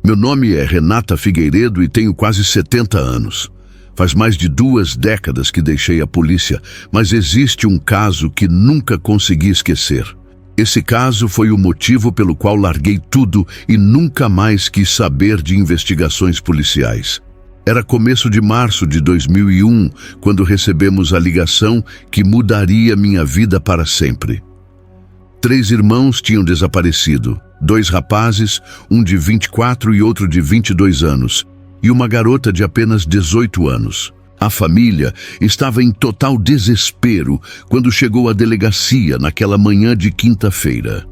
Meu nome é Renata Figueiredo e tenho quase 70 anos. Faz mais de 2 décadas que deixei a polícia, mas existe um caso que nunca consegui esquecer. Esse caso foi o motivo pelo qual larguei tudo e nunca mais quis saber de investigações policiais. Era começo de março de 2001, quando recebemos a ligação que mudaria minha vida para sempre. 3 irmãos tinham desaparecido, 2 rapazes, um de 24 e outro de 22 anos, e uma garota de apenas 18 anos. A família estava em total desespero quando chegou à delegacia naquela manhã de quinta-feira.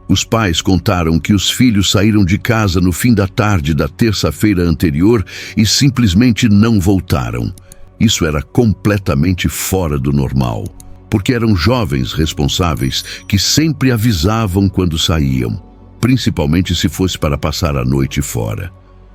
Os pais contaram que os filhos saíram de casa no fim da tarde da terça-feira anterior e simplesmente não voltaram. Isso era completamente fora do normal, porque eram jovens responsáveis que sempre avisavam quando saíam, principalmente se fosse para passar a noite fora.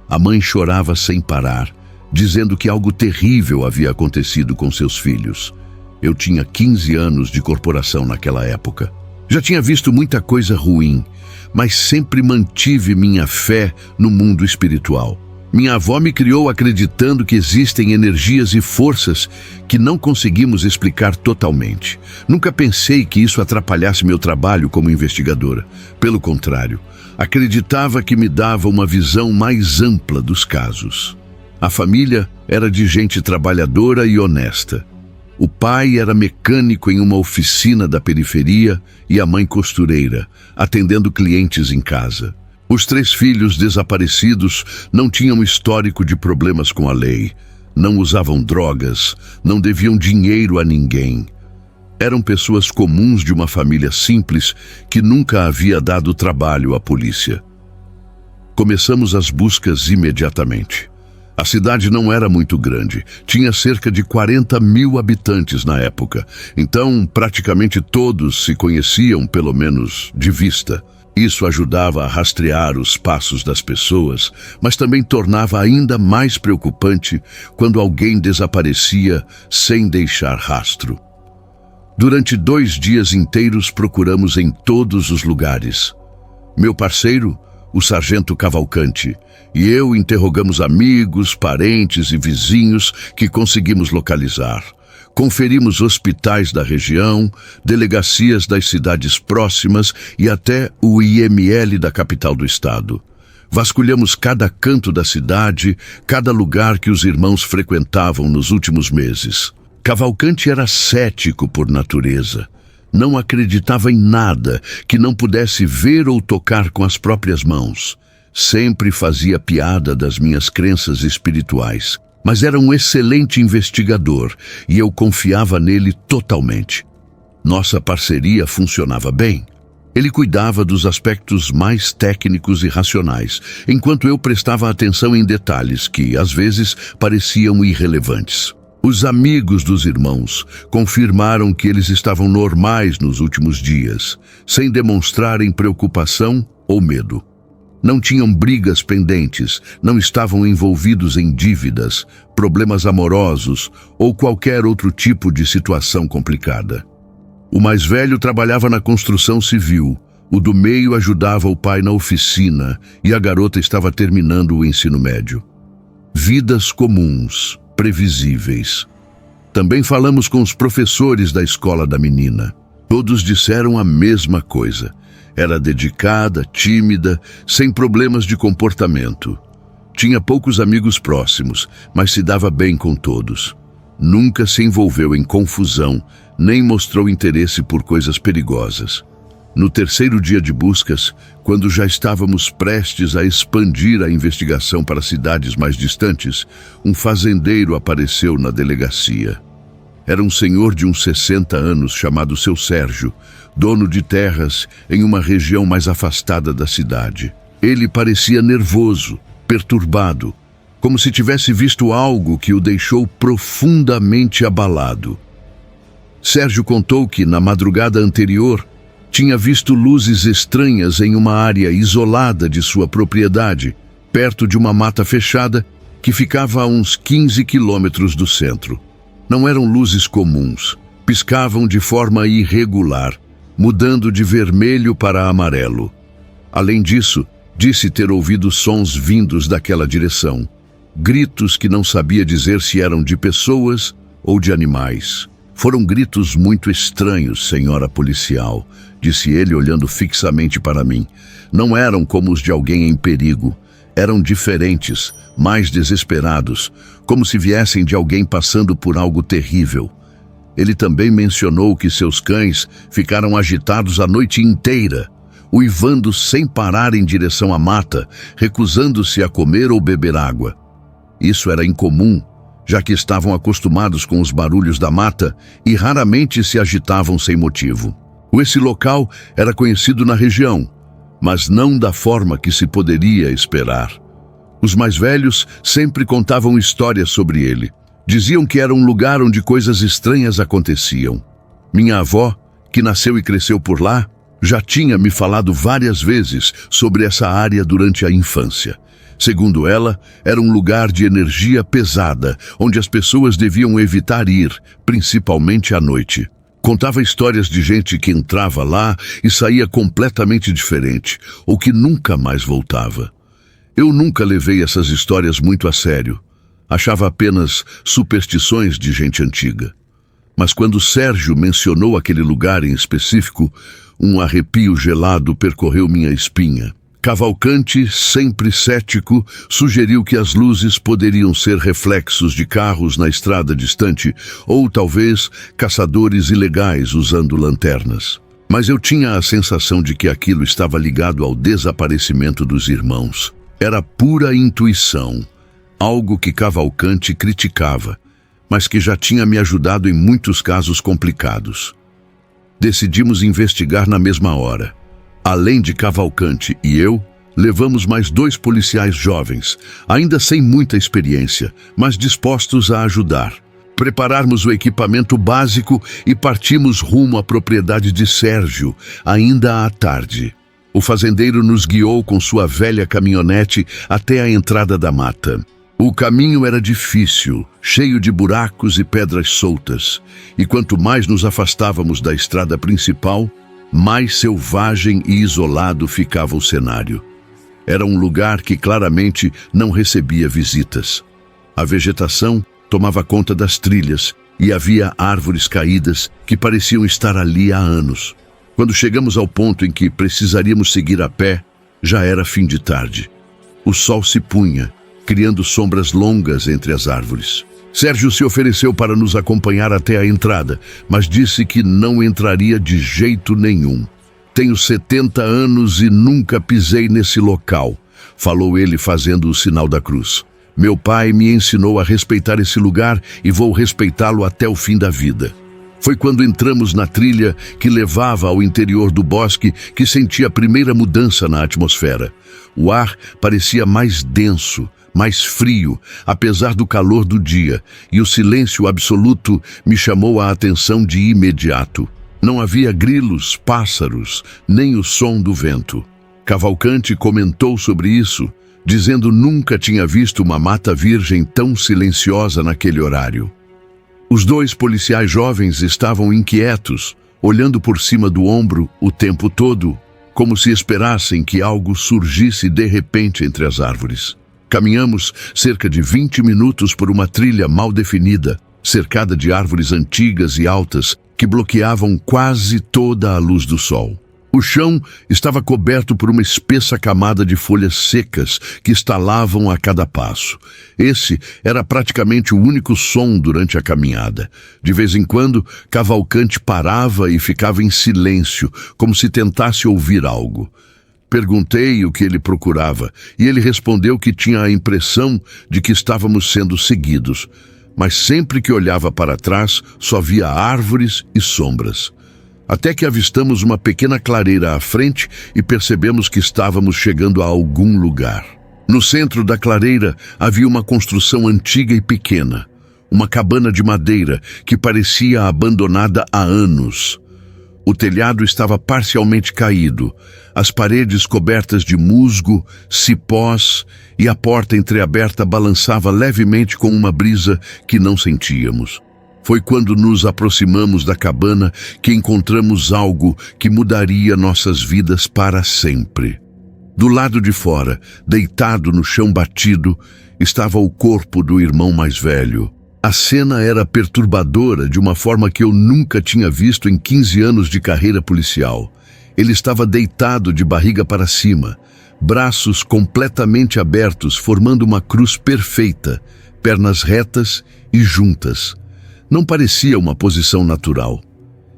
A mãe chorava sem parar, dizendo que algo terrível havia acontecido com seus filhos. Eu tinha 15 anos de corporação naquela época. Já tinha visto muita coisa ruim, mas sempre mantive minha fé no mundo espiritual. Minha avó me criou acreditando que existem energias e forças que não conseguimos explicar totalmente. Nunca pensei que isso atrapalhasse meu trabalho como investigadora. Pelo contrário, acreditava que me dava uma visão mais ampla dos casos. A família era de gente trabalhadora e honesta. O pai era mecânico em uma oficina da periferia e a mãe costureira, atendendo clientes em casa. Os 3 filhos desaparecidos não tinham histórico de problemas com a lei, não usavam drogas, não deviam dinheiro a ninguém. Eram pessoas comuns de uma família simples que nunca havia dado trabalho à polícia. Começamos as buscas imediatamente. A cidade não era muito grande, tinha cerca de 40 mil habitantes na época, então praticamente todos se conheciam, pelo menos de vista. Isso ajudava a rastrear os passos das pessoas, mas também tornava ainda mais preocupante quando alguém desaparecia sem deixar rastro. Durante 2 dias inteiros procuramos em todos os lugares. Meu parceiro, o sargento Cavalcante, e eu interrogamos amigos, parentes e vizinhos que conseguimos localizar. Conferimos hospitais da região, delegacias das cidades próximas e até o IML da capital do estado. Vasculhamos cada canto da cidade, cada lugar que os irmãos frequentavam nos últimos meses. Cavalcante era cético por natureza. Não acreditava em nada que não pudesse ver ou tocar com as próprias mãos. Sempre fazia piada das minhas crenças espirituais, mas era um excelente investigador e eu confiava nele totalmente. Nossa parceria funcionava bem. Ele cuidava dos aspectos mais técnicos e racionais, enquanto eu prestava atenção em detalhes que, às vezes, pareciam irrelevantes. Os amigos dos irmãos confirmaram que eles estavam normais nos últimos dias, sem demonstrarem preocupação ou medo. Não tinham brigas pendentes, não estavam envolvidos em dívidas, problemas amorosos ou qualquer outro tipo de situação complicada. O mais velho trabalhava na construção civil, o do meio ajudava o pai na oficina e a garota estava terminando o ensino médio. Vidas comuns, previsíveis. Também falamos com os professores da escola da menina. Todos disseram a mesma coisa. Era dedicada, tímida, sem problemas de comportamento. Tinha poucos amigos próximos, mas se dava bem com todos. Nunca se envolveu em confusão, nem mostrou interesse por coisas perigosas. No 3º dia de buscas, quando já estávamos prestes a expandir a investigação para cidades mais distantes, um fazendeiro apareceu na delegacia. Era um senhor de uns 60 anos chamado Seu Sérgio, dono de terras em uma região mais afastada da cidade. Ele parecia nervoso, perturbado, como se tivesse visto algo que o deixou profundamente abalado. Sérgio contou que, na madrugada anterior, tinha visto luzes estranhas em uma área isolada de sua propriedade, perto de uma mata fechada que ficava a uns 15 quilômetros do centro. Não eram luzes comuns, piscavam de forma irregular, mudando de vermelho para amarelo. Além disso, Disse ter ouvido sons vindos daquela direção. Gritos que não sabia dizer se eram de pessoas ou de animais. Foram gritos muito estranhos, senhora policial, disse ele olhando fixamente para mim. Não eram como os de alguém em perigo. Eram diferentes, mais desesperados, como se viessem de alguém passando por algo terrível. Ele também mencionou que seus cães ficaram agitados a noite inteira, uivando sem parar em direção à mata, recusando-se a comer ou beber água. Isso era incomum, já que estavam acostumados com os barulhos da mata e raramente se agitavam sem motivo. Esse local era conhecido na região, mas não da forma que se poderia esperar. Os mais velhos sempre contavam histórias sobre ele. Diziam que era um lugar onde coisas estranhas aconteciam. Minha avó, que nasceu e cresceu por lá, já tinha me falado várias vezes sobre essa área durante a infância. Segundo ela, era um lugar de energia pesada, onde as pessoas deviam evitar ir, principalmente à noite. Contava histórias de gente que entrava lá e saía completamente diferente, ou que nunca mais voltava. Eu nunca levei essas histórias muito a sério. Achava apenas superstições de gente antiga. Mas quando Sérgio mencionou aquele lugar em específico, um arrepio gelado percorreu minha espinha. Cavalcante, sempre cético, sugeriu que as luzes poderiam ser reflexos de carros na estrada distante ou talvez caçadores ilegais usando lanternas. Mas eu tinha a sensação de que aquilo estava ligado ao desaparecimento dos irmãos. Era pura intuição, algo que Cavalcante criticava, mas que já tinha me ajudado em muitos casos complicados. Decidimos investigar na mesma hora. Além de Cavalcante e eu, levamos mais 2 policiais jovens, ainda sem muita experiência, mas dispostos a ajudar. Preparamos o equipamento básico e partimos rumo à propriedade de Sérgio, ainda à tarde. O fazendeiro nos guiou com sua velha caminhonete até a entrada da mata. O caminho era difícil, cheio de buracos e pedras soltas, e quanto mais nos afastávamos da estrada principal, mais selvagem e isolado ficava o cenário. Era um lugar que claramente não recebia visitas. A vegetação tomava conta das trilhas e havia árvores caídas que pareciam estar ali há anos. Quando chegamos ao ponto em que precisaríamos seguir a pé, já era fim de tarde. O sol se punha, criando sombras longas entre as árvores. Sérgio se ofereceu para nos acompanhar até a entrada, mas disse que não entraria de jeito nenhum. Tenho 70 anos e nunca pisei nesse local, falou ele fazendo o sinal da cruz. Meu pai me ensinou a respeitar esse lugar e vou respeitá-lo até o fim da vida. Foi quando entramos na trilha que levava ao interior do bosque que senti a primeira mudança na atmosfera. O ar parecia mais denso, mais frio, apesar do calor do dia, e o silêncio absoluto me chamou a atenção de imediato. Não havia grilos, pássaros, nem o som do vento. Cavalcante comentou sobre isso, dizendo nunca tinha visto uma mata virgem tão silenciosa naquele horário. Os 2 policiais jovens estavam inquietos, olhando por cima do ombro o tempo todo, como se esperassem que algo surgisse de repente entre as árvores. Caminhamos cerca de 20 minutos por uma trilha mal definida, cercada de árvores antigas e altas que bloqueavam quase toda a luz do sol. O chão estava coberto por uma espessa camada de folhas secas que estalavam a cada passo. Esse era praticamente o único som durante a caminhada. De vez em quando, Cavalcante parava e ficava em silêncio, como se tentasse ouvir algo. Perguntei o que ele procurava e ele respondeu que tinha a impressão de que estávamos sendo seguidos, mas sempre que olhava para trás só via árvores e sombras. Até que avistamos uma pequena clareira à frente e percebemos que estávamos chegando a algum lugar. No centro da clareira havia uma construção antiga e pequena, uma cabana de madeira que parecia abandonada há anos. O telhado estava parcialmente caído, as paredes cobertas de musgo, cipós e a porta entreaberta balançava levemente com uma brisa que não sentíamos. Foi quando nos aproximamos da cabana que encontramos algo que mudaria nossas vidas para sempre. Do lado de fora, deitado no chão batido, estava o corpo do irmão mais velho. A cena era perturbadora de uma forma que eu nunca tinha visto em 15 anos de carreira policial. Ele estava deitado de barriga para cima, braços completamente abertos, formando uma cruz perfeita, pernas retas e juntas. Não parecia uma posição natural.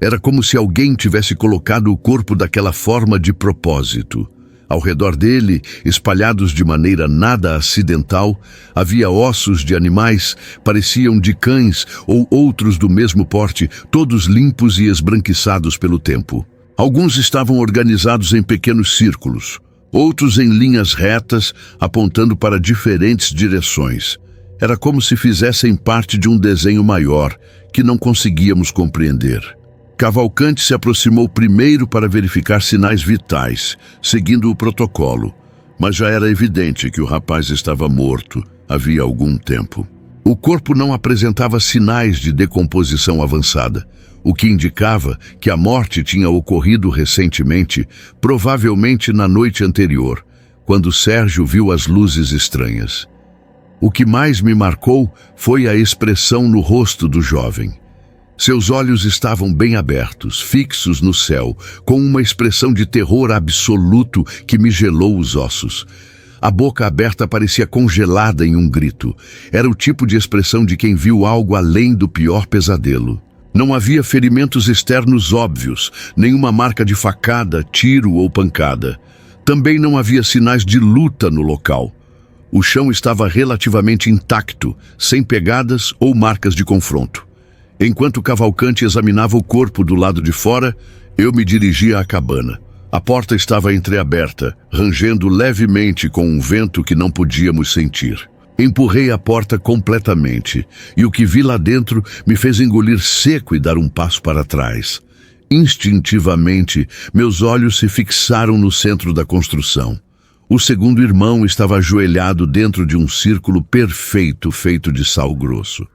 Era como se alguém tivesse colocado o corpo daquela forma de propósito. Ao redor dele, espalhados de maneira nada acidental, havia ossos de animais, pareciam de cães ou outros do mesmo porte, todos limpos e esbranquiçados pelo tempo. Alguns estavam organizados em pequenos círculos, outros em linhas retas, apontando para diferentes direções. Era como se fizessem parte de um desenho maior, que não conseguíamos compreender. Cavalcante se aproximou primeiro para verificar sinais vitais, seguindo o protocolo, mas já era evidente que o rapaz estava morto havia algum tempo. O corpo não apresentava sinais de decomposição avançada, o que indicava que a morte tinha ocorrido recentemente, provavelmente na noite anterior, quando Sérgio viu as luzes estranhas. O que mais me marcou foi a expressão no rosto do jovem. Seus olhos estavam bem abertos, fixos no céu, com uma expressão de terror absoluto que me gelou os ossos. A boca aberta parecia congelada em um grito. Era o tipo de expressão de quem viu algo além do pior pesadelo. Não havia ferimentos externos óbvios, nenhuma marca de facada, tiro ou pancada. Também não havia sinais de luta no local. O chão estava relativamente intacto, sem pegadas ou marcas de confronto. Enquanto Cavalcante examinava o corpo do lado de fora, eu me dirigia à cabana. A porta estava entreaberta, rangendo levemente com um vento que não podíamos sentir. Empurrei a porta completamente, e o que vi lá dentro me fez engolir seco e dar um passo para trás. Instintivamente, meus olhos se fixaram no centro da construção. O segundo irmão estava ajoelhado dentro de um círculo perfeito feito de sal grosso.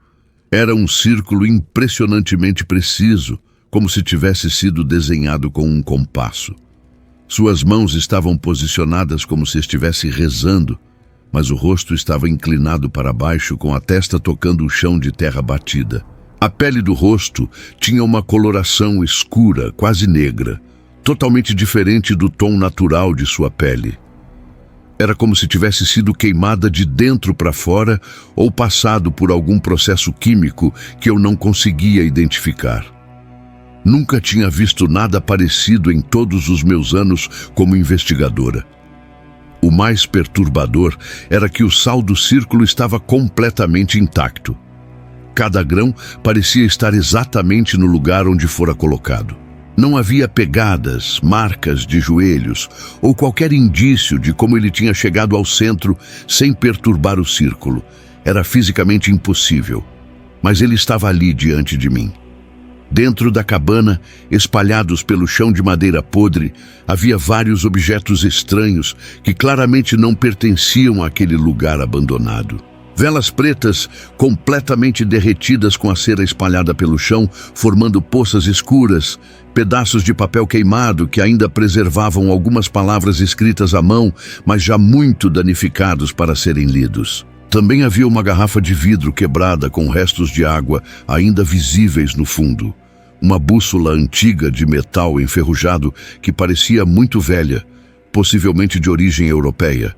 Era um círculo impressionantemente preciso, como se tivesse sido desenhado com um compasso. Suas mãos estavam posicionadas como se estivesse rezando, mas o rosto estava inclinado para baixo com a testa tocando o chão de terra batida. A pele do rosto tinha uma coloração escura, quase negra, totalmente diferente do tom natural de sua pele. Era como se tivesse sido queimada de dentro para fora ou passado por algum processo químico que eu não conseguia identificar. Nunca tinha visto nada parecido em todos os meus anos como investigadora. O mais perturbador era que o sal do círculo estava completamente intacto. Cada grão parecia estar exatamente no lugar onde fora colocado. Não havia pegadas, marcas de joelhos ou qualquer indício de como ele tinha chegado ao centro sem perturbar o círculo. Era fisicamente impossível, mas ele estava ali diante de mim. Dentro da cabana, espalhados pelo chão de madeira podre, havia vários objetos estranhos que claramente não pertenciam àquele lugar abandonado. Velas pretas, completamente derretidas com a cera espalhada pelo chão, formando poças escuras, pedaços de papel queimado que ainda preservavam algumas palavras escritas à mão, mas já muito danificados para serem lidos. Também havia uma garrafa de vidro quebrada com restos de água ainda visíveis no fundo. Uma bússola antiga de metal enferrujado que parecia muito velha, possivelmente de origem europeia.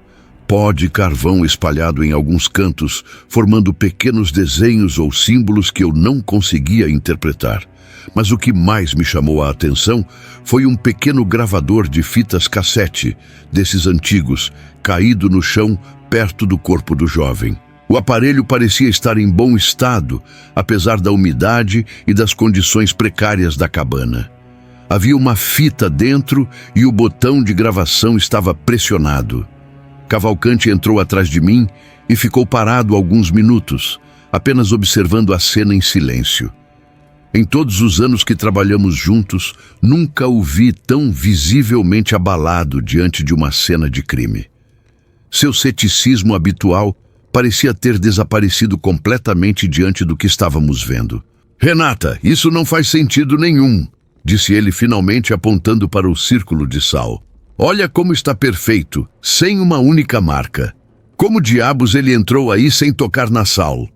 Pó de carvão espalhado em alguns cantos, formando pequenos desenhos ou símbolos que eu não conseguia interpretar. Mas o que mais me chamou a atenção foi um pequeno gravador de fitas cassete, desses antigos, caído no chão perto do corpo do jovem. O aparelho parecia estar em bom estado, apesar da umidade e das condições precárias da cabana. Havia uma fita dentro e o botão de gravação estava pressionado. Cavalcante entrou atrás de mim e ficou parado alguns minutos, apenas observando a cena em silêncio. Em todos os anos que trabalhamos juntos, nunca o vi tão visivelmente abalado diante de uma cena de crime. Seu ceticismo habitual parecia ter desaparecido completamente diante do que estávamos vendo. "Renata, isso não faz sentido nenhum", disse ele finalmente apontando para o círculo de sal. Olha como está perfeito, sem uma única marca. Como diabos ele entrou aí sem tocar na Saul?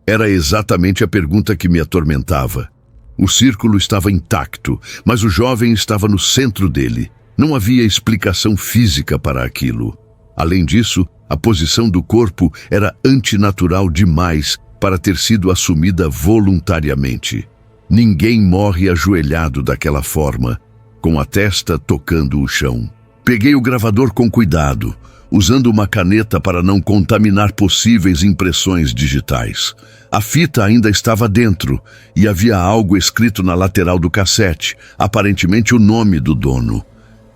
Era exatamente a pergunta que me atormentava. O círculo estava intacto, mas o jovem estava no centro dele. Não havia explicação física para aquilo. Além disso, a posição do corpo era antinatural demais para ter sido assumida voluntariamente. Ninguém morre ajoelhado daquela forma, com a testa tocando o chão. Peguei o gravador com cuidado, usando uma caneta para não contaminar possíveis impressões digitais. A fita ainda estava dentro e havia algo escrito na lateral do cassete, aparentemente o nome do dono.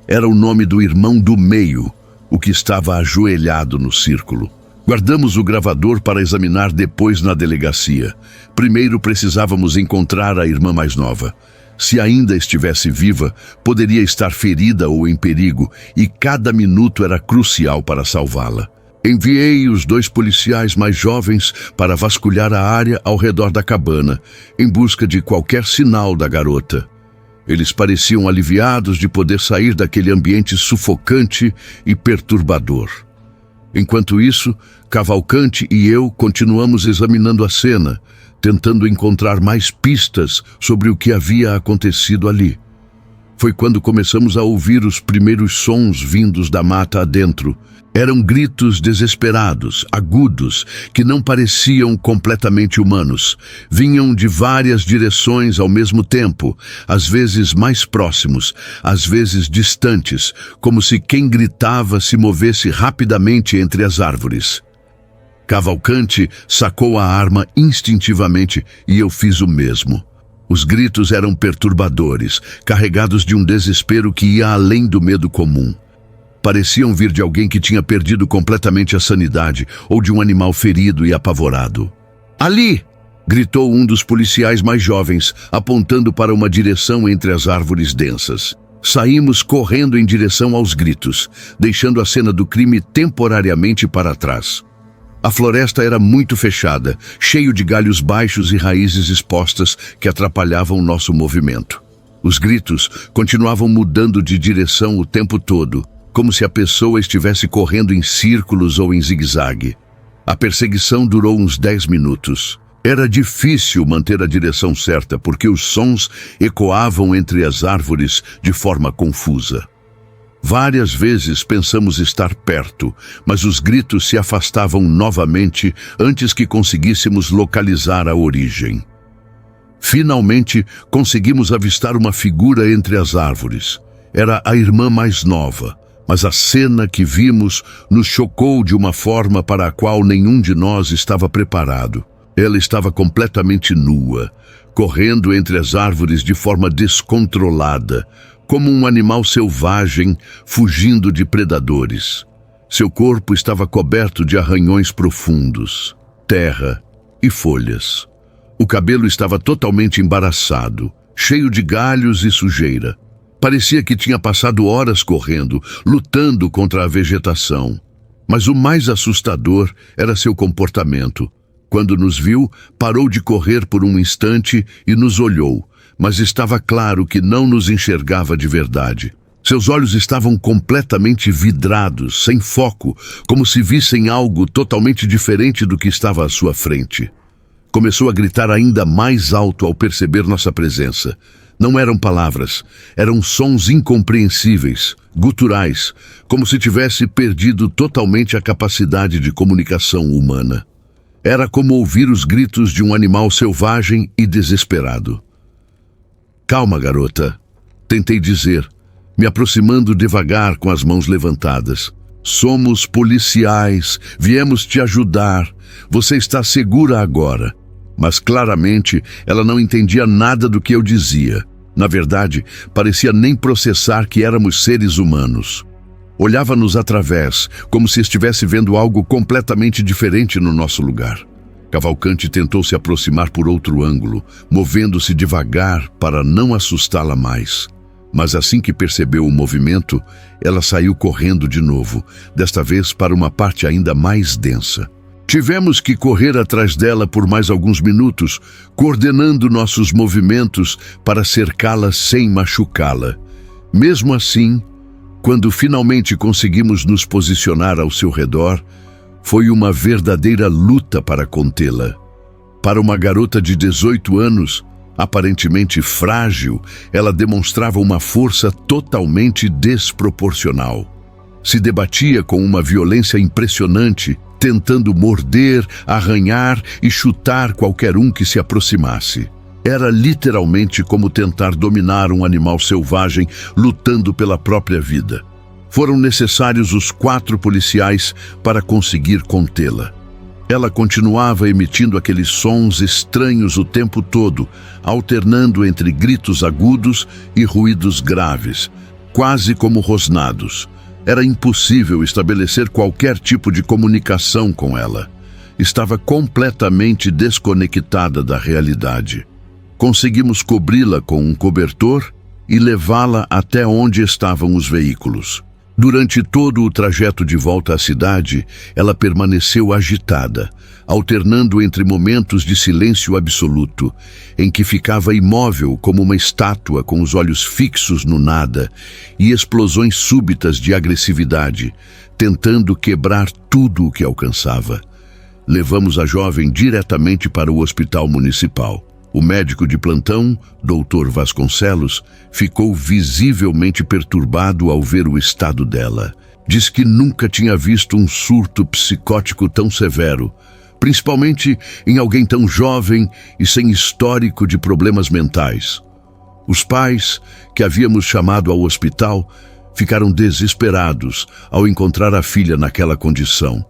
Era o nome do irmão do meio, o que estava ajoelhado no círculo. Guardamos o gravador para examinar depois na delegacia. Primeiro precisávamos encontrar a irmã mais nova. Se ainda estivesse viva, poderia estar ferida ou em perigo, e cada minuto era crucial para salvá-la. Enviei os 2 policiais mais jovens para vasculhar a área ao redor da cabana, em busca de qualquer sinal da garota. Eles pareciam aliviados de poder sair daquele ambiente sufocante e perturbador. Enquanto isso, Cavalcante e eu continuamos examinando a cena, tentando encontrar mais pistas sobre o que havia acontecido ali. Foi quando começamos a ouvir os primeiros sons vindos da mata adentro. Eram gritos desesperados, agudos, que não pareciam completamente humanos. Vinham de várias direções ao mesmo tempo, às vezes mais próximos, às vezes distantes, como se quem gritava se movesse rapidamente entre as árvores. Cavalcante sacou a arma instintivamente e eu fiz o mesmo. Os gritos eram perturbadores, carregados de um desespero que ia além do medo comum. Pareciam vir de alguém que tinha perdido completamente a sanidade ou de um animal ferido e apavorado. "Ali!" gritou um dos policiais mais jovens, apontando para uma direção entre as árvores densas. Saímos correndo em direção aos gritos, deixando a cena do crime temporariamente para trás. A floresta era muito fechada, cheio de galhos baixos e raízes expostas que atrapalhavam nosso movimento. Os gritos continuavam mudando de direção o tempo todo, como se a pessoa estivesse correndo em círculos ou em zigue-zague. A perseguição durou uns 10 minutos. Era difícil manter a direção certa porque os sons ecoavam entre as árvores de forma confusa. Várias vezes pensamos estar perto, mas os gritos se afastavam novamente antes que conseguíssemos localizar a origem. Finalmente, conseguimos avistar uma figura entre as árvores. Era a irmã mais nova, mas a cena que vimos nos chocou de uma forma para a qual nenhum de nós estava preparado. Ela estava completamente nua, correndo entre as árvores de forma descontrolada, como um animal selvagem fugindo de predadores. Seu corpo estava coberto de arranhões profundos, terra e folhas. O cabelo estava totalmente embaraçado, cheio de galhos e sujeira. Parecia que tinha passado horas correndo, lutando contra a vegetação. Mas o mais assustador era seu comportamento. Quando nos viu, parou de correr por um instante e nos olhou, mas estava claro que não nos enxergava de verdade. Seus olhos estavam completamente vidrados, sem foco, como se vissem algo totalmente diferente do que estava à sua frente. Começou a gritar ainda mais alto ao perceber nossa presença. Não eram palavras, eram sons incompreensíveis, guturais, como se tivesse perdido totalmente a capacidade de comunicação humana. Era como ouvir os gritos de um animal selvagem e desesperado. "Calma, garota", tentei dizer, me aproximando devagar com as mãos levantadas. "Somos policiais, viemos te ajudar. Você está segura agora." Mas claramente ela não entendia nada do que eu dizia. Na verdade, parecia nem processar que éramos seres humanos. Olhava-nos através, como se estivesse vendo algo completamente diferente no nosso lugar. Cavalcante tentou se aproximar por outro ângulo, movendo-se devagar para não assustá-la mais. Mas assim que percebeu o movimento, ela saiu correndo de novo, desta vez para uma parte ainda mais densa. Tivemos que correr atrás dela por mais alguns minutos, coordenando nossos movimentos para cercá-la sem machucá-la. Mesmo assim, Quando finalmente conseguimos nos posicionar ao seu redor, foi uma verdadeira luta para contê-la. Para uma garota de 18 anos, aparentemente frágil, ela demonstrava uma força totalmente desproporcional. Se debatia com uma violência impressionante, tentando morder, arranhar e chutar qualquer um que se aproximasse. Era literalmente como tentar dominar um animal selvagem lutando pela própria vida. Foram necessários os 4 policiais para conseguir contê-la. Ela continuava emitindo aqueles sons estranhos o tempo todo, alternando entre gritos agudos e ruídos graves, quase como rosnados. Era impossível estabelecer qualquer tipo de comunicação com ela. Estava completamente desconectada da realidade. Conseguimos cobri-la com um cobertor e levá-la até onde estavam os veículos. Durante todo o trajeto de volta à cidade, ela permaneceu agitada, alternando entre momentos de silêncio absoluto, em que ficava imóvel como uma estátua com os olhos fixos no nada, e explosões súbitas de agressividade, tentando quebrar tudo o que alcançava. Levamos a jovem diretamente para o hospital municipal. O médico de plantão, Dr. Vasconcelos, ficou visivelmente perturbado ao ver o estado dela. Diz que nunca tinha visto um surto psicótico tão severo, principalmente em alguém tão jovem e sem histórico de problemas mentais. Os pais, que havíamos chamado ao hospital, ficaram desesperados ao encontrar a filha naquela condição.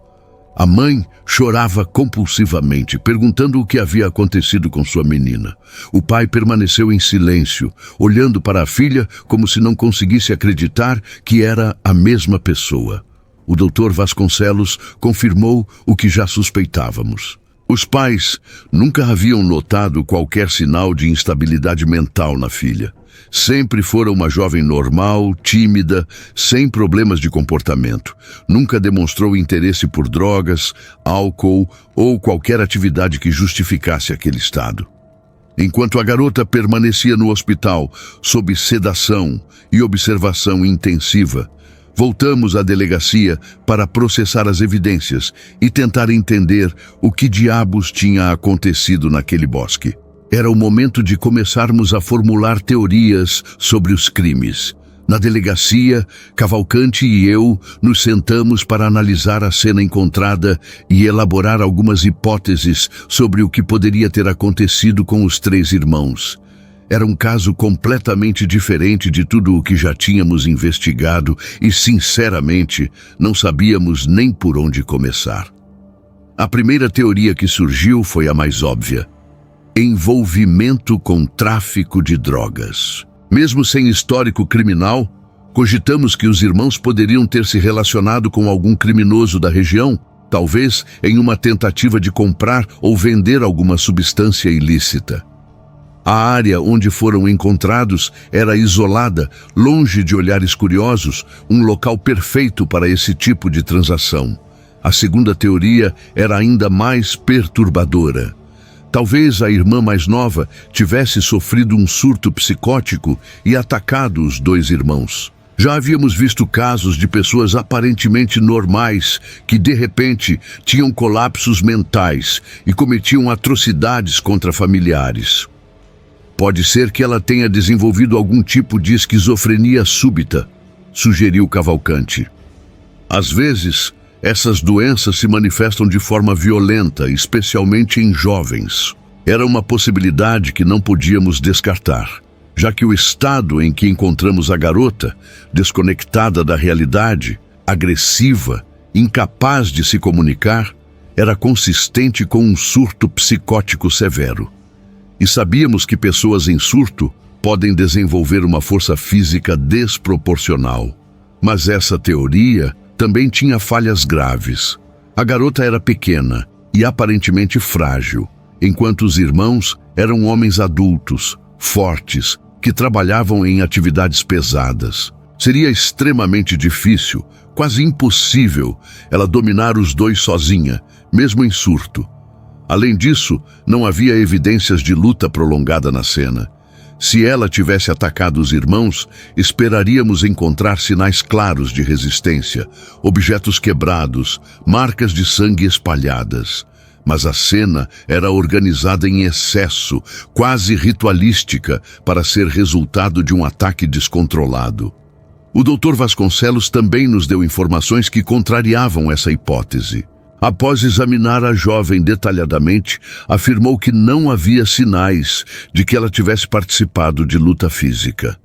A mãe chorava compulsivamente, perguntando o que havia acontecido com sua menina. O pai permaneceu em silêncio, olhando para a filha como se não conseguisse acreditar que era a mesma pessoa. O Dr. Vasconcelos confirmou o que já suspeitávamos. Os pais nunca haviam notado qualquer sinal de instabilidade mental na filha. Sempre fora uma jovem normal, tímida, sem problemas de comportamento. Nunca demonstrou interesse por drogas, álcool ou qualquer atividade que justificasse aquele estado. Enquanto a garota permanecia no hospital, sob sedação e observação intensiva, voltamos à delegacia para processar as evidências e tentar entender o que diabos tinha acontecido naquele bosque. Era o momento de começarmos a formular teorias sobre os crimes. Na delegacia, Cavalcante e eu nos sentamos para analisar a cena encontrada e elaborar algumas hipóteses sobre o que poderia ter acontecido com os 3 irmãos. Era um caso completamente diferente de tudo o que já tínhamos investigado e, sinceramente, não sabíamos nem por onde começar. A primeira teoria que surgiu foi a mais óbvia: envolvimento com tráfico de drogas. Mesmo sem histórico criminal, cogitamos que os irmãos poderiam ter se relacionado com algum criminoso da região, talvez em uma tentativa de comprar ou vender alguma substância ilícita. A área onde foram encontrados era isolada, longe de olhares curiosos, um local perfeito para esse tipo de transação. A segunda teoria era ainda mais perturbadora. Talvez a irmã mais nova tivesse sofrido um surto psicótico e atacado os 2 irmãos. Já havíamos visto casos de pessoas aparentemente normais que, de repente, tinham colapsos mentais e cometiam atrocidades contra familiares. Pode ser que ela tenha desenvolvido algum tipo de esquizofrenia súbita, sugeriu Cavalcante. Às vezes, essas doenças se manifestam de forma violenta, especialmente em jovens. Era uma possibilidade que não podíamos descartar, já que o estado em que encontramos a garota, desconectada da realidade, agressiva, incapaz de se comunicar, era consistente com um surto psicótico severo. E sabíamos que pessoas em surto podem desenvolver uma força física desproporcional. Mas essa teoria também tinha falhas graves. A garota era pequena e aparentemente frágil, enquanto os irmãos eram homens adultos, fortes, que trabalhavam em atividades pesadas. Seria extremamente difícil, quase impossível, ela dominar os 2 sozinha, mesmo em surto. Além disso, não havia evidências de luta prolongada na cena. Se ela tivesse atacado os irmãos, esperaríamos encontrar sinais claros de resistência, objetos quebrados, marcas de sangue espalhadas. Mas a cena era organizada em excesso, quase ritualística, para ser resultado de um ataque descontrolado. O Dr. Vasconcelos também nos deu informações que contrariavam essa hipótese. Após examinar a jovem detalhadamente, afirmou que não havia sinais de que ela tivesse participado de luta física.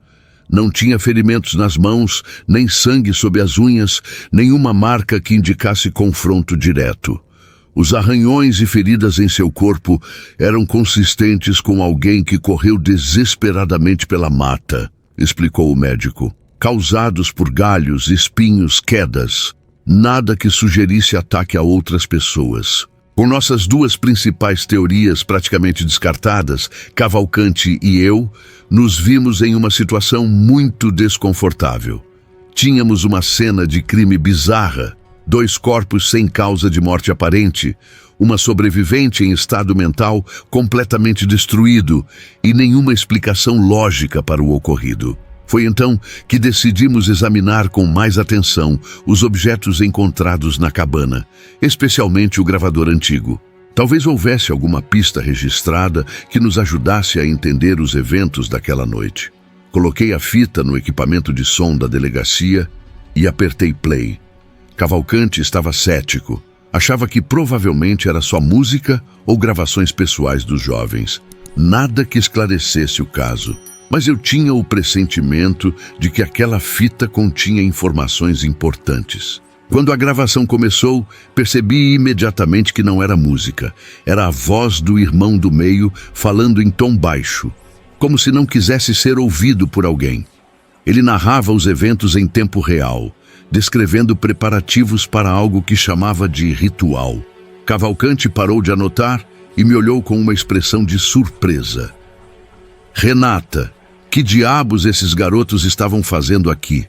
Não tinha ferimentos nas mãos, nem sangue sob as unhas, nenhuma marca que indicasse confronto direto. Os arranhões e feridas em seu corpo eram consistentes com alguém que correu desesperadamente pela mata, explicou o médico. Causados por galhos, espinhos, quedas. Nada que sugerisse ataque a outras pessoas. Com nossas duas principais teorias praticamente descartadas, Cavalcante e eu, nos vimos em uma situação muito desconfortável. Tínhamos uma cena de crime bizarra, 2 corpos sem causa de morte aparente, uma sobrevivente em estado mental completamente destruído e nenhuma explicação lógica para o ocorrido. Foi então que decidimos examinar com mais atenção os objetos encontrados na cabana, especialmente o gravador antigo. Talvez houvesse alguma pista registrada que nos ajudasse a entender os eventos daquela noite. Coloquei a fita no equipamento de som da delegacia e apertei play. Cavalcante estava cético. Achava que provavelmente era só música ou gravações pessoais dos jovens. Nada que esclarecesse o caso. Mas eu tinha o pressentimento de que aquela fita continha informações importantes. Quando a gravação começou, percebi imediatamente que não era música. Era a voz do irmão do meio falando em tom baixo, como se não quisesse ser ouvido por alguém. Ele narrava os eventos em tempo real, descrevendo preparativos para algo que chamava de ritual. Cavalcante parou de anotar e me olhou com uma expressão de surpresa. Renata, que diabos esses garotos estavam fazendo aqui?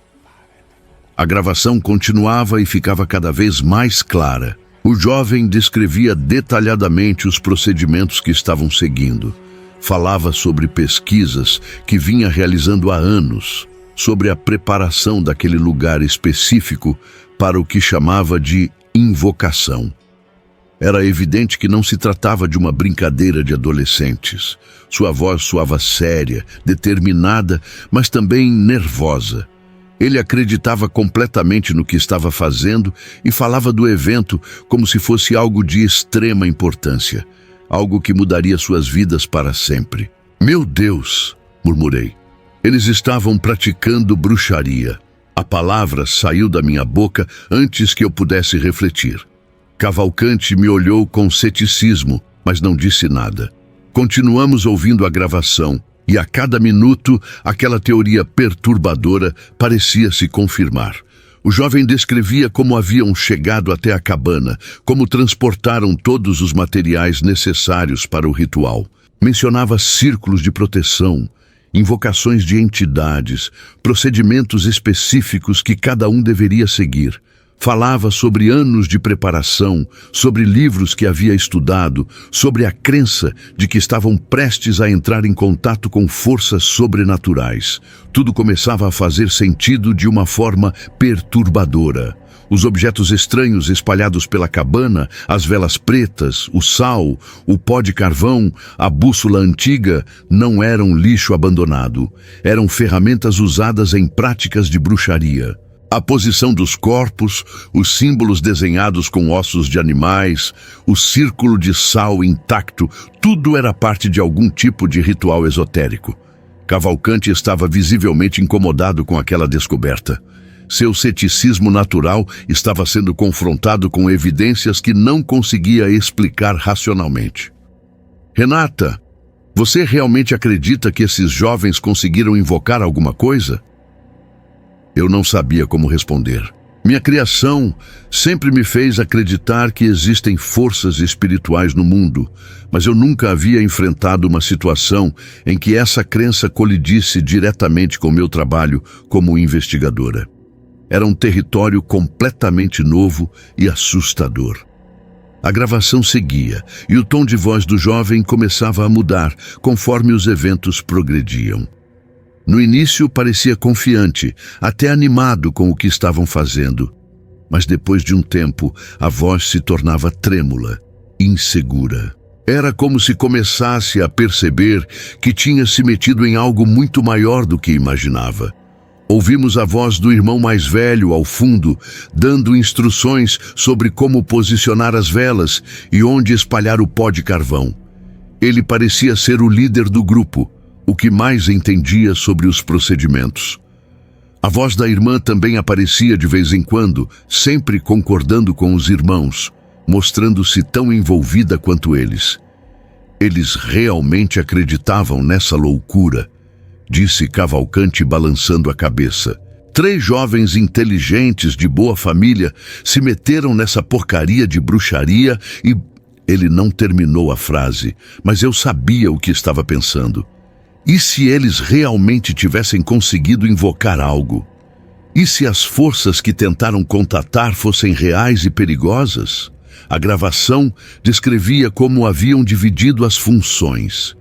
A gravação continuava e ficava cada vez mais clara. O jovem descrevia detalhadamente os procedimentos que estavam seguindo. Falava sobre pesquisas que vinha realizando há anos, sobre a preparação daquele lugar específico para o que chamava de invocação. Era evidente que não se tratava de uma brincadeira de adolescentes. Sua voz soava séria, determinada, mas também nervosa. Ele acreditava completamente no que estava fazendo e falava do evento como se fosse algo de extrema importância, algo que mudaria suas vidas para sempre. Meu Deus, murmurei. Eles estavam praticando bruxaria. A palavra saiu da minha boca antes que eu pudesse refletir. Cavalcante me olhou com ceticismo, mas não disse nada. Continuamos ouvindo a gravação, e a cada minuto aquela teoria perturbadora parecia se confirmar. O jovem descrevia como haviam chegado até a cabana, como transportaram todos os materiais necessários para o ritual. Mencionava círculos de proteção, invocações de entidades, procedimentos específicos que cada um deveria seguir. Falava sobre anos de preparação, sobre livros que havia estudado, sobre a crença de que estavam prestes a entrar em contato com forças sobrenaturais. Tudo começava a fazer sentido de uma forma perturbadora. Os objetos estranhos espalhados pela cabana, as velas pretas, o sal, o pó de carvão, a bússola antiga, não eram lixo abandonado. Eram ferramentas usadas em práticas de bruxaria. A posição dos corpos, os símbolos desenhados com ossos de animais, o círculo de sal intacto, tudo era parte de algum tipo de ritual esotérico. Cavalcante estava visivelmente incomodado com aquela descoberta. Seu ceticismo natural estava sendo confrontado com evidências que não conseguia explicar racionalmente. Renata, você realmente acredita que esses jovens conseguiram invocar alguma coisa? Eu não sabia como responder. Minha criação sempre me fez acreditar que existem forças espirituais no mundo, mas eu nunca havia enfrentado uma situação em que essa crença colidisse diretamente com meu trabalho como investigadora. Era um território completamente novo e assustador. A gravação seguia, e o tom de voz do jovem começava a mudar conforme os eventos progrediam. No início parecia confiante, até animado com o que estavam fazendo. Mas depois de um tempo, a voz se tornava trêmula, insegura. Era como se começasse a perceber que tinha se metido em algo muito maior do que imaginava. Ouvimos a voz do irmão mais velho ao fundo, dando instruções sobre como posicionar as velas e onde espalhar o pó de carvão. Ele parecia ser o líder do grupo, o que mais entendia sobre os procedimentos. A voz da irmã também aparecia de vez em quando, sempre concordando com os irmãos, mostrando-se tão envolvida quanto eles. Eles realmente acreditavam nessa loucura, disse Cavalcante balançando a cabeça. 3 jovens inteligentes de boa família se meteram nessa porcaria de bruxaria e... Ele não terminou a frase, mas eu sabia o que estava pensando. E se eles realmente tivessem conseguido invocar algo? E se as forças que tentaram contatar fossem reais e perigosas? A gravação descrevia como haviam dividido as funções.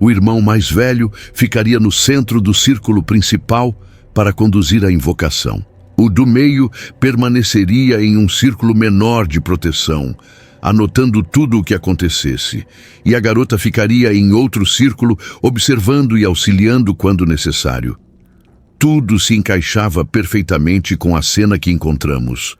O irmão mais velho ficaria no centro do círculo principal para conduzir a invocação. O do meio permaneceria em um círculo menor de proteção, anotando tudo o que acontecesse, e a garota ficaria em outro círculo, observando e auxiliando quando necessário. Tudo se encaixava perfeitamente com a cena que encontramos.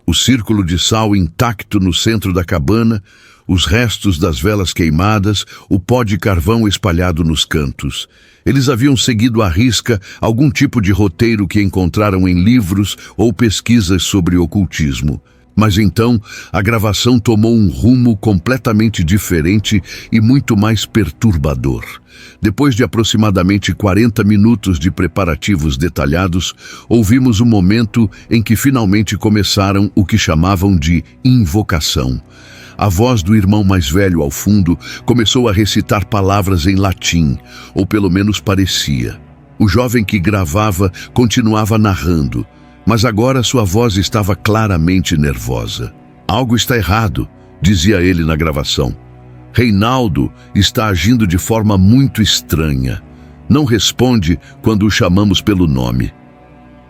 O círculo de sal intacto no centro da cabana, os restos das velas queimadas, o pó de carvão espalhado nos cantos. Eles haviam seguido à risca algum tipo de roteiro que encontraram em livros ou pesquisas sobre ocultismo. Mas então, a gravação tomou um rumo completamente diferente e muito mais perturbador. Depois de aproximadamente 40 minutos de preparativos detalhados, ouvimos o momento em que finalmente começaram o que chamavam de invocação. A voz do irmão mais velho ao fundo começou a recitar palavras em latim, ou pelo menos parecia. O jovem que gravava continuava narrando, mas agora sua voz estava claramente nervosa. Algo está errado, dizia ele na gravação. Reinaldo está agindo de forma muito estranha. Não responde quando o chamamos pelo nome.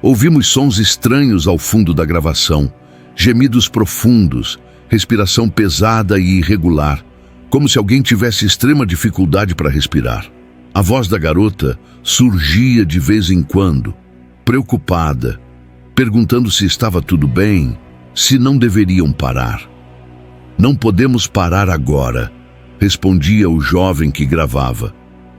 Ouvimos sons estranhos ao fundo da gravação, gemidos profundos, respiração pesada e irregular, como se alguém tivesse extrema dificuldade para respirar. A voz da garota surgia de vez em quando, preocupada, perguntando se estava tudo bem, se não deveriam parar. Não podemos parar agora, respondia o jovem que gravava,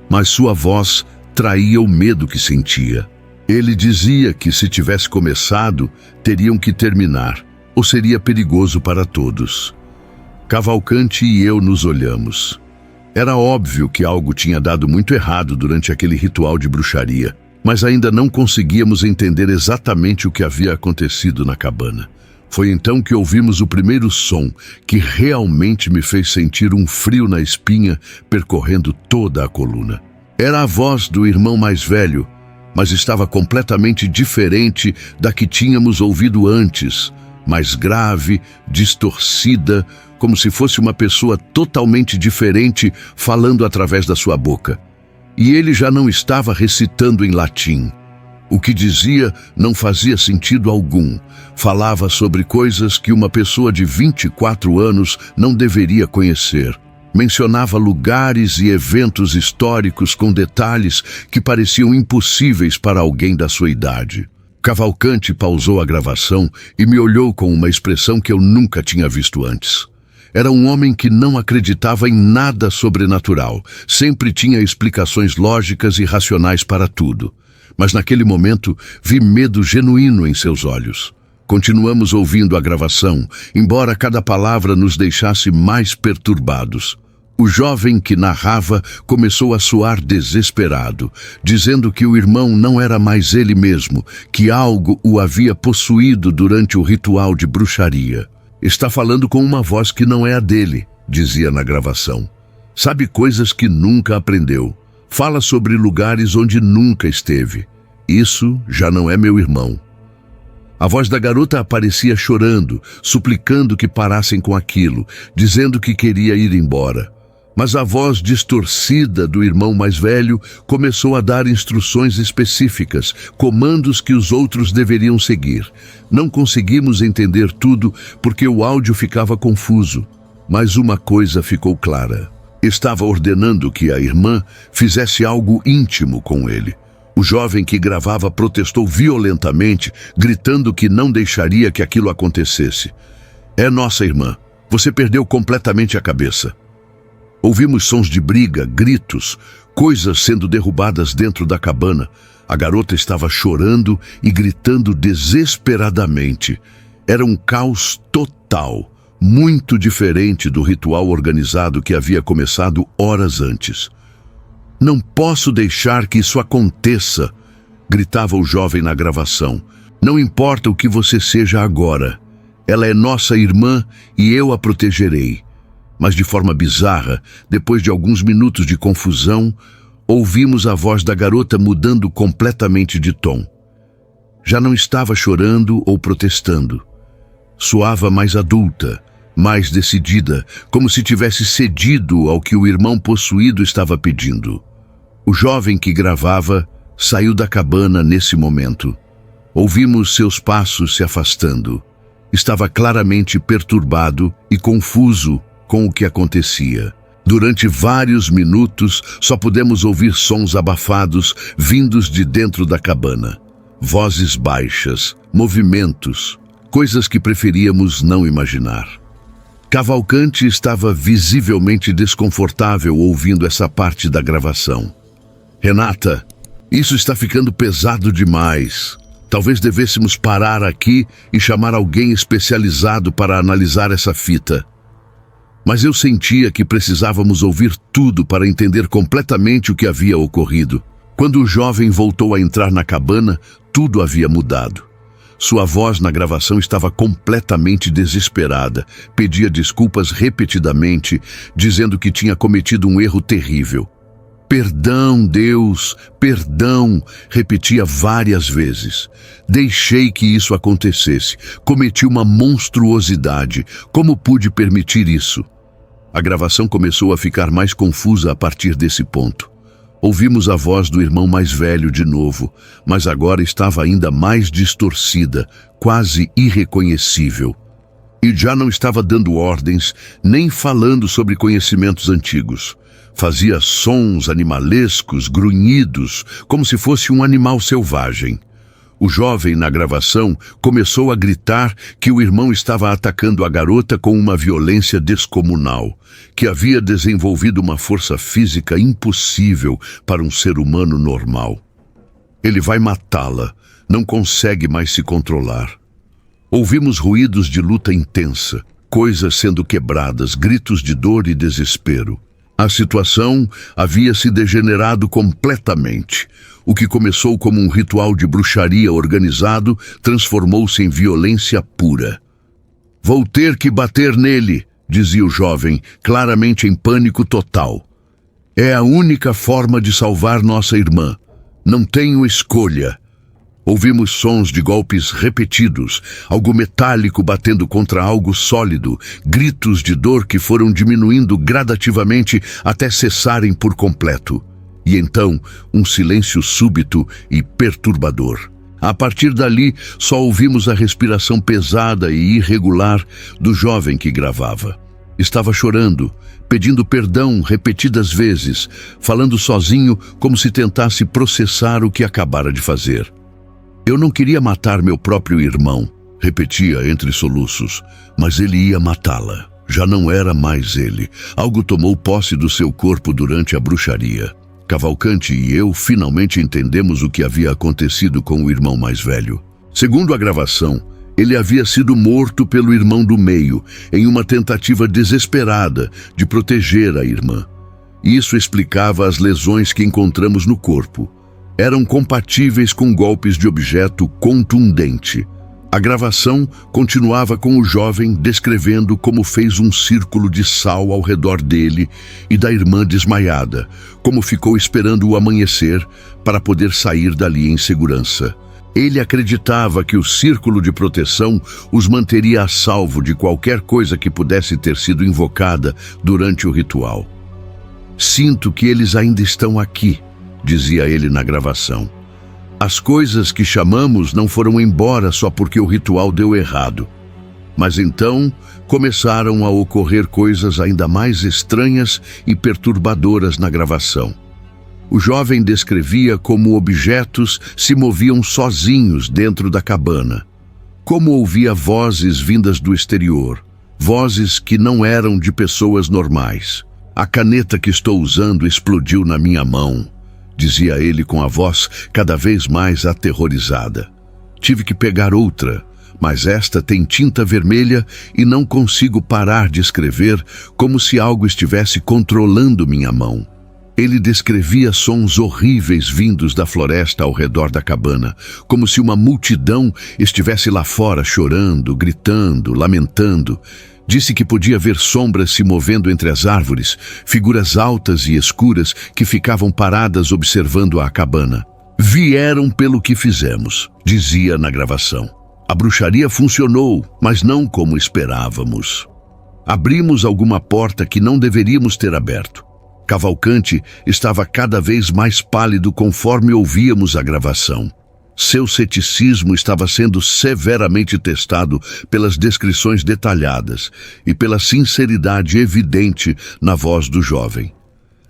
mas sua voz traía o medo que sentia. Ele dizia que se tivesse começado, teriam que terminar, ou seria perigoso para todos. Cavalcante e eu nos olhamos. Era óbvio que algo tinha dado muito errado durante aquele ritual de bruxaria, mas ainda não conseguíamos entender exatamente o que havia acontecido na cabana. Foi então que ouvimos o primeiro som, que realmente me fez sentir um frio na espinha percorrendo toda a coluna. Era a voz do irmão mais velho, mas estava completamente diferente da que tínhamos ouvido antes, mais grave, distorcida, como se fosse uma pessoa totalmente diferente falando através da sua boca. E ele já não estava recitando em latim. O que dizia não fazia sentido algum. Falava sobre coisas que uma pessoa de 24 anos não deveria conhecer. Mencionava lugares e eventos históricos com detalhes que pareciam impossíveis para alguém da sua idade. Cavalcante pausou a gravação e me olhou com uma expressão que eu nunca tinha visto antes. Era um homem que não acreditava em nada sobrenatural, sempre tinha explicações lógicas e racionais para tudo. Mas naquele momento vi medo genuíno em seus olhos. Continuamos ouvindo a gravação, embora cada palavra nos deixasse mais perturbados. O jovem que narrava começou a soar desesperado, dizendo que o irmão não era mais ele mesmo, que algo o havia possuído durante o ritual de bruxaria. Está falando com uma voz que não é a dele, dizia na gravação. Sabe coisas que nunca aprendeu. Fala sobre lugares onde nunca esteve. Isso já não é meu irmão. A voz da garota aparecia chorando, suplicando que parassem com aquilo, dizendo que queria ir embora. Mas a voz distorcida do irmão mais velho começou a dar instruções específicas, comandos que os outros deveriam seguir. Não conseguimos entender tudo porque o áudio ficava confuso, mas uma coisa ficou clara. Estava ordenando que a irmã fizesse algo íntimo com ele. O jovem que gravava protestou violentamente, gritando que não deixaria que aquilo acontecesse. É nossa irmã. Você perdeu completamente a cabeça. Ouvimos sons de briga, gritos, coisas sendo derrubadas dentro da cabana. A garota estava chorando e gritando desesperadamente. Era um caos total, muito diferente do ritual organizado que havia começado horas antes. Não posso deixar que isso aconteça, gritava o jovem na gravação. Não importa o que você seja agora. Ela é nossa irmã e eu a protegerei. Mas de forma bizarra, depois de alguns minutos de confusão, ouvimos a voz da garota mudando completamente de tom. Já não estava chorando ou protestando. Soava mais adulta, mais decidida, como se tivesse cedido ao que o irmão possuído estava pedindo. O jovem que gravava saiu da cabana nesse momento. Ouvimos seus passos se afastando. Estava claramente perturbado e confuso com o que acontecia. Durante vários minutos, só pudemos ouvir sons abafados vindos de dentro da cabana. Vozes baixas, movimentos, coisas que preferíamos não imaginar. Cavalcante estava visivelmente desconfortável ouvindo essa parte da gravação. Renata, isso está ficando pesado demais. Talvez devêssemos parar aqui e chamar alguém especializado para analisar essa fita. Mas eu sentia que precisávamos ouvir tudo para entender completamente o que havia ocorrido. Quando o jovem voltou a entrar na cabana, tudo havia mudado. Sua voz na gravação estava completamente desesperada. Pedia desculpas repetidamente, dizendo que tinha cometido um erro terrível. Perdão, Deus, perdão, repetia várias vezes. Deixei que isso acontecesse. Cometi uma monstruosidade. Como pude permitir isso? A gravação começou a ficar mais confusa a partir desse ponto. Ouvimos a voz do irmão mais velho de novo, mas agora estava ainda mais distorcida, quase irreconhecível. E já não estava dando ordens, nem falando sobre conhecimentos antigos. Fazia sons animalescos, grunhidos, como se fosse um animal selvagem. O jovem na gravação começou a gritar que o irmão estava atacando a garota com uma violência descomunal, que havia desenvolvido uma força física impossível para um ser humano normal. Ele vai matá-la, não consegue mais se controlar. Ouvimos ruídos de luta intensa, coisas sendo quebradas, gritos de dor e desespero. A situação havia se degenerado completamente. O que começou como um ritual de bruxaria organizado transformou-se em violência pura. Vou ter que bater nele, dizia o jovem, claramente em pânico total. É a única forma de salvar nossa irmã. Não tenho escolha. Ouvimos sons de golpes repetidos, algo metálico batendo contra algo sólido, gritos de dor que foram diminuindo gradativamente até cessarem por completo. E então, um silêncio súbito e perturbador. A partir dali, só ouvimos a respiração pesada e irregular do jovem que gravava. Estava chorando, pedindo perdão repetidas vezes, falando sozinho como se tentasse processar o que acabara de fazer. Eu não queria matar meu próprio irmão, repetia entre soluços, mas ele ia matá-la. Já não era mais ele. Algo tomou posse do seu corpo durante a bruxaria. Cavalcante e eu finalmente entendemos o que havia acontecido com o irmão mais velho. Segundo a gravação, ele havia sido morto pelo irmão do meio, em uma tentativa desesperada de proteger a irmã. Isso explicava as lesões que encontramos no corpo. Eram compatíveis com golpes de objeto contundente. A gravação continuava com o jovem descrevendo como fez um círculo de sal ao redor dele e da irmã desmaiada, como ficou esperando o amanhecer para poder sair dali em segurança. Ele acreditava que o círculo de proteção os manteria a salvo de qualquer coisa que pudesse ter sido invocada durante o ritual. "Sinto que eles ainda estão aqui", dizia ele na gravação. "As coisas que chamamos não foram embora só porque o ritual deu errado." Mas então começaram a ocorrer coisas ainda mais estranhas e perturbadoras na gravação. O jovem descrevia como objetos se moviam sozinhos dentro da cabana, como ouvia vozes vindas do exterior, vozes que não eram de pessoas normais. "A caneta que estou usando explodiu na minha mão", dizia ele com a voz cada vez mais aterrorizada. "Tive que pegar outra, mas esta tem tinta vermelha e não consigo parar de escrever, como se algo estivesse controlando minha mão." Ele descrevia sons horríveis vindos da floresta ao redor da cabana, como se uma multidão estivesse lá fora chorando, gritando, lamentando. Disse que podia ver sombras se movendo entre as árvores, figuras altas e escuras que ficavam paradas observando a cabana. "Vieram pelo que fizemos", dizia na gravação. "A bruxaria funcionou, mas não como esperávamos. Abrimos alguma porta que não deveríamos ter aberto." Cavalcante estava cada vez mais pálido conforme ouvíamos a gravação. Seu ceticismo estava sendo severamente testado pelas descrições detalhadas e pela sinceridade evidente na voz do jovem.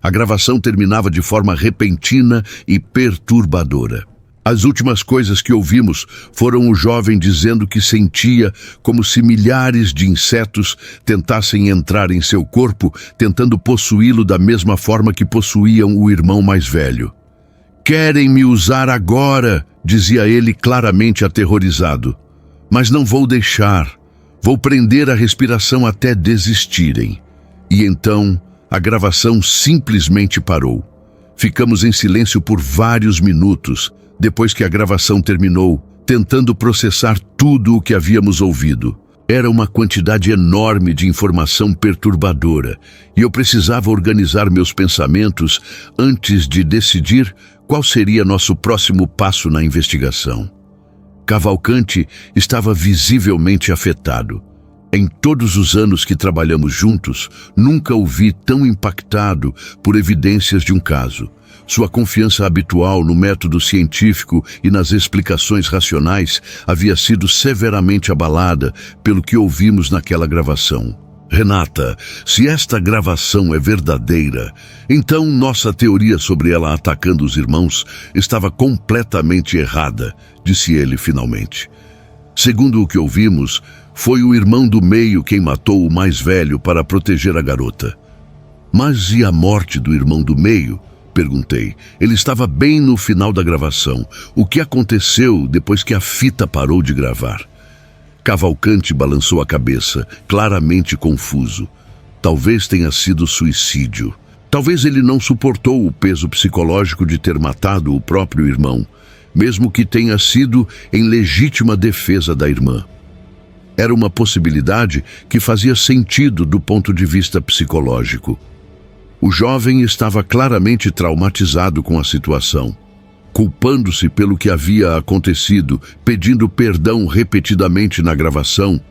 A gravação terminava de forma repentina e perturbadora. As últimas coisas que ouvimos foram o jovem dizendo que sentia como se milhares de insetos tentassem entrar em seu corpo, tentando possuí-lo da mesma forma que possuíam o irmão mais velho. "Querem me usar agora", dizia ele claramente aterrorizado. "Mas não vou deixar. Vou prender a respiração até desistirem." E então a gravação simplesmente parou. Ficamos em silêncio por vários minutos, depois que a gravação terminou, tentando processar tudo o que havíamos ouvido. Era uma quantidade enorme de informação perturbadora, e eu precisava organizar meus pensamentos antes de decidir qual seria nosso próximo passo na investigação. Cavalcante estava visivelmente afetado. Em todos os anos que trabalhamos juntos, nunca o vi tão impactado por evidências de um caso. Sua confiança habitual no método científico e nas explicações racionais havia sido severamente abalada pelo que ouvimos naquela gravação. "Renata, se esta gravação é verdadeira, então nossa teoria sobre ela atacando os irmãos estava completamente errada", disse ele finalmente. "Segundo o que ouvimos, foi o irmão do meio quem matou o mais velho para proteger a garota." "Mas e a morte do irmão do meio?", perguntei. Ele estava bem no final da gravação. "O que aconteceu depois que a fita parou de gravar?" Cavalcante balançou a cabeça, claramente confuso. "Talvez tenha sido suicídio. Talvez ele não suportou o peso psicológico de ter matado o próprio irmão, mesmo que tenha sido em legítima defesa da irmã." Era uma possibilidade que fazia sentido do ponto de vista psicológico. O jovem estava claramente traumatizado com a situação, culpando-se pelo que havia acontecido, pedindo perdão repetidamente na gravação,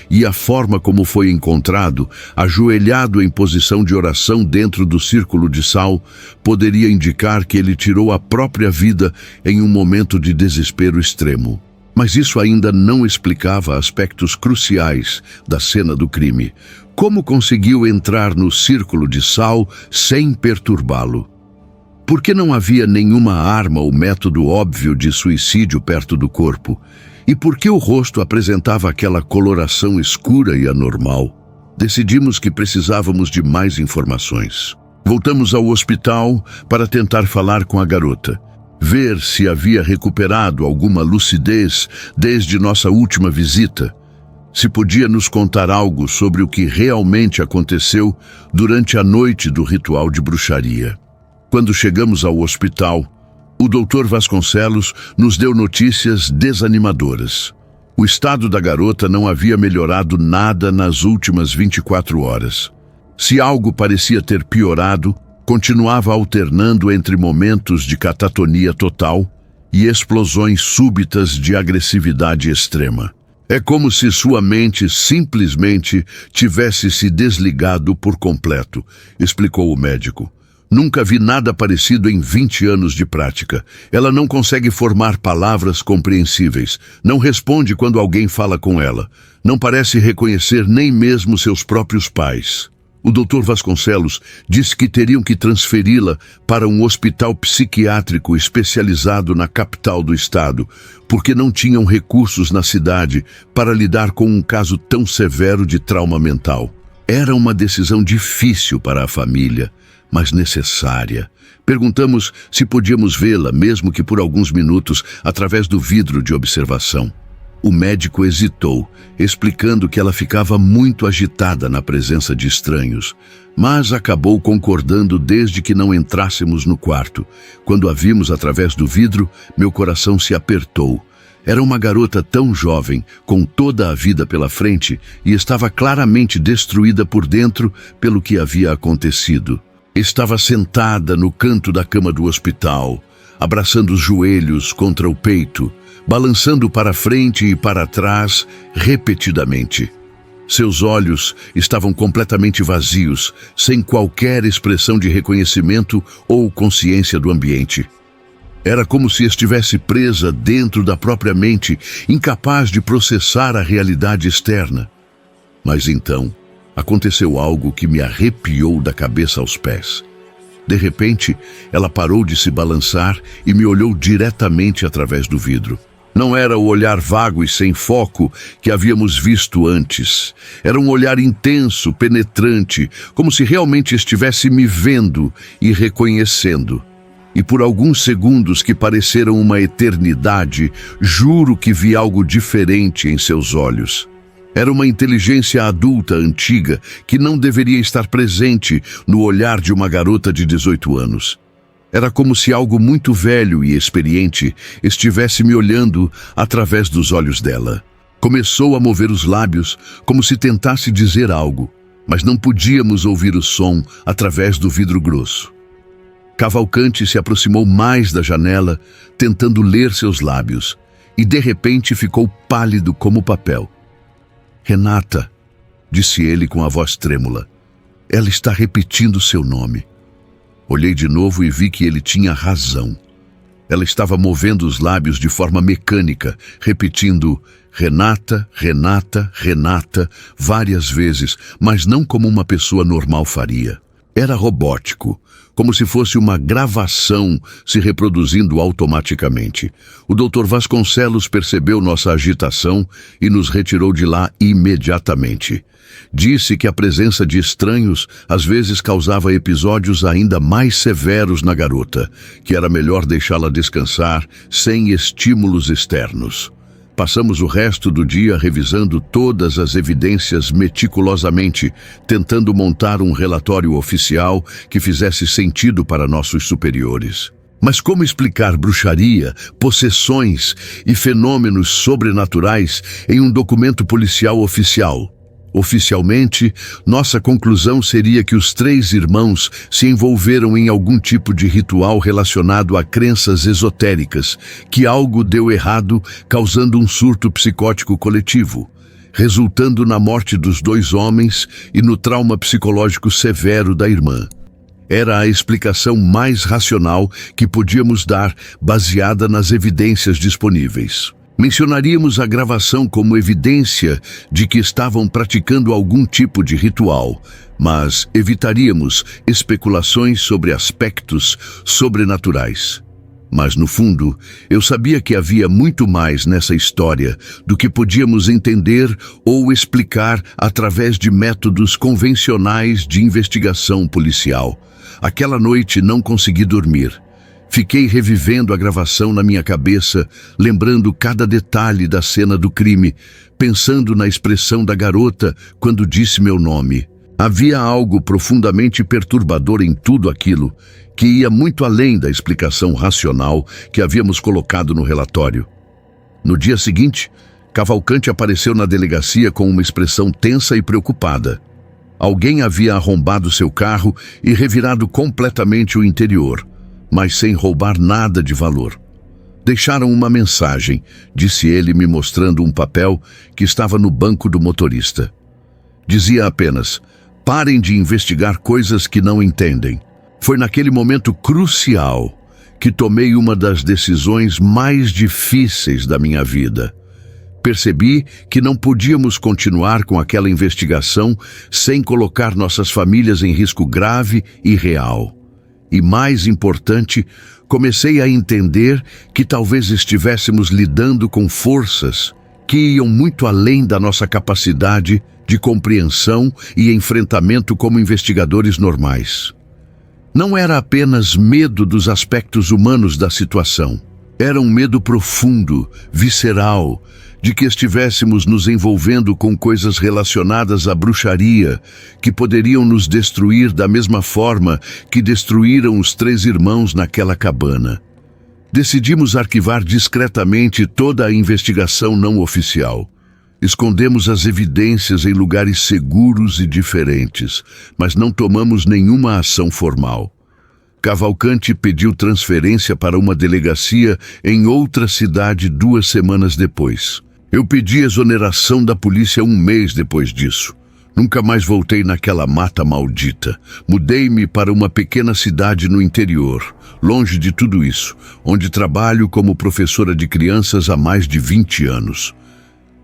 e a forma como foi encontrado, ajoelhado em posição de oração dentro do círculo de sal, poderia indicar que ele tirou a própria vida em um momento de desespero extremo. Mas isso ainda não explicava aspectos cruciais da cena do crime. Como conseguiu entrar no círculo de sal sem perturbá-lo? Por que não havia nenhuma arma ou método óbvio de suicídio perto do corpo? E por que o rosto apresentava aquela coloração escura e anormal? Decidimos que precisávamos de mais informações. Voltamos ao hospital para tentar falar com a garota, ver se havia recuperado alguma lucidez desde nossa última visita, se podia nos contar algo sobre o que realmente aconteceu durante a noite do ritual de bruxaria. Quando chegamos ao hospital, o Dr. Vasconcelos nos deu notícias desanimadoras. O estado da garota não havia melhorado nada nas últimas 24 horas. Se algo parecia ter piorado, continuava alternando entre momentos de catatonia total e explosões súbitas de agressividade extrema. É como se sua mente simplesmente tivesse se desligado por completo, explicou o médico. Nunca vi nada parecido em 20 anos de prática. Ela não consegue formar palavras compreensíveis. Não responde quando alguém fala com ela. Não parece reconhecer nem mesmo seus próprios pais. O Dr. Vasconcelos disse que teriam que transferi-la para um hospital psiquiátrico especializado na capital do estado, porque não tinham recursos na cidade para lidar com um caso tão severo de trauma mental. Era uma decisão difícil para a família, mas necessária. Perguntamos se podíamos vê-la, mesmo que por alguns minutos, através do vidro de observação. O médico hesitou, explicando que ela ficava muito agitada na presença de estranhos, mas acabou concordando desde que não entrássemos no quarto. Quando a vimos através do vidro, meu coração se apertou. Era uma garota tão jovem, com toda a vida pela frente, e estava claramente destruída por dentro pelo que havia acontecido. Estava sentada no canto da cama do hospital, abraçando os joelhos contra o peito, balançando para frente e para trás repetidamente. Seus olhos estavam completamente vazios, sem qualquer expressão de reconhecimento ou consciência do ambiente. Era como se estivesse presa dentro da própria mente, incapaz de processar a realidade externa. Mas então, aconteceu algo que me arrepiou da cabeça aos pés. De repente, ela parou de se balançar e me olhou diretamente através do vidro. Não era o olhar vago e sem foco que havíamos visto antes. Era um olhar intenso, penetrante, como se realmente estivesse me vendo e reconhecendo. E por alguns segundos que pareceram uma eternidade, juro que vi algo diferente em seus olhos. Era uma inteligência adulta antiga que não deveria estar presente no olhar de uma garota de 18 anos. Era como se algo muito velho e experiente estivesse me olhando através dos olhos dela. Começou a mover os lábios, como se tentasse dizer algo, mas não podíamos ouvir o som através do vidro grosso. Cavalcante se aproximou mais da janela, tentando ler seus lábios, e de repente ficou pálido como papel. "Renata", disse ele com a voz trêmula. "Ela está repetindo seu nome." Olhei de novo e vi que ele tinha razão. Ela estava movendo os lábios de forma mecânica, repetindo "Renata, Renata, Renata" várias vezes, mas não como uma pessoa normal faria. Era robótico, como se fosse uma gravação se reproduzindo automaticamente. O Dr. Vasconcelos percebeu nossa agitação e nos retirou de lá imediatamente. Disse que a presença de estranhos às vezes causava episódios ainda mais severos na garota, que era melhor deixá-la descansar sem estímulos externos. Passamos o resto do dia revisando todas as evidências meticulosamente, tentando montar um relatório oficial que fizesse sentido para nossos superiores. Mas como explicar bruxaria, possessões e fenômenos sobrenaturais em um documento policial oficial? Oficialmente, nossa conclusão seria que os 3 irmãos se envolveram em algum tipo de ritual relacionado a crenças esotéricas, que algo deu errado, causando um surto psicótico coletivo, resultando na morte dos 2 homens e no trauma psicológico severo da irmã. Era a explicação mais racional que podíamos dar, baseada nas evidências disponíveis. Mencionaríamos a gravação como evidência de que estavam praticando algum tipo de ritual, mas evitaríamos especulações sobre aspectos sobrenaturais. Mas, no fundo, eu sabia que havia muito mais nessa história do que podíamos entender ou explicar através de métodos convencionais de investigação policial. Aquela noite não consegui dormir. Fiquei revivendo a gravação na minha cabeça, lembrando cada detalhe da cena do crime, pensando na expressão da garota quando disse meu nome. Havia algo profundamente perturbador em tudo aquilo, que ia muito além da explicação racional que havíamos colocado no relatório. No dia seguinte, Cavalcante apareceu na delegacia com uma expressão tensa e preocupada. Alguém havia arrombado seu carro e revirado completamente o interior, mas sem roubar nada de valor. Deixaram uma mensagem, disse ele, me mostrando um papel que estava no banco do motorista. Dizia apenas: parem de investigar coisas que não entendem. Foi naquele momento crucial que tomei uma das decisões mais difíceis da minha vida. Percebi que não podíamos continuar com aquela investigação sem colocar nossas famílias em risco grave e real. E mais importante, comecei a entender que talvez estivéssemos lidando com forças que iam muito além da nossa capacidade de compreensão e enfrentamento como investigadores normais. Não era apenas medo dos aspectos humanos da situação. Era um medo profundo, visceral, de que estivéssemos nos envolvendo com coisas relacionadas à bruxaria, que poderiam nos destruir da mesma forma que destruíram os 3 irmãos naquela cabana. Decidimos arquivar discretamente toda a investigação não oficial. Escondemos as evidências em lugares seguros e diferentes, mas não tomamos nenhuma ação formal. Cavalcante pediu transferência para uma delegacia em outra cidade 2 semanas depois. Eu pedi exoneração da polícia 1 mês depois disso. Nunca mais voltei naquela mata maldita. Mudei-me para uma pequena cidade no interior, longe de tudo isso, onde trabalho como professora de crianças há mais de 20 anos.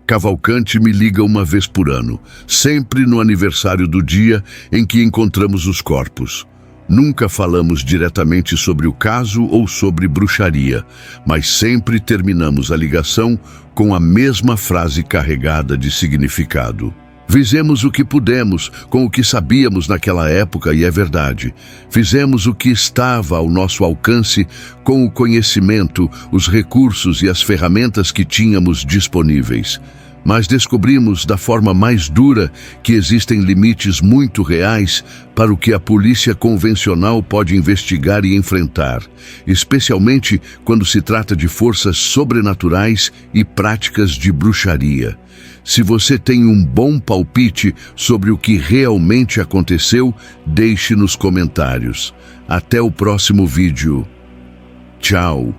Cavalcante me liga uma vez por ano, sempre no aniversário do dia em que encontramos os corpos. Nunca falamos diretamente sobre o caso ou sobre bruxaria, mas sempre terminamos a ligação com a mesma frase carregada de significado. Fizemos o que pudemos com o que sabíamos naquela época e é verdade. Fizemos o que estava ao nosso alcance com o conhecimento, os recursos e as ferramentas que tínhamos disponíveis. Mas descobrimos da forma mais dura que existem limites muito reais para o que a polícia convencional pode investigar e enfrentar, especialmente quando se trata de forças sobrenaturais e práticas de bruxaria. Se você tem um bom palpite sobre o que realmente aconteceu, deixe nos comentários. Até o próximo vídeo. Tchau.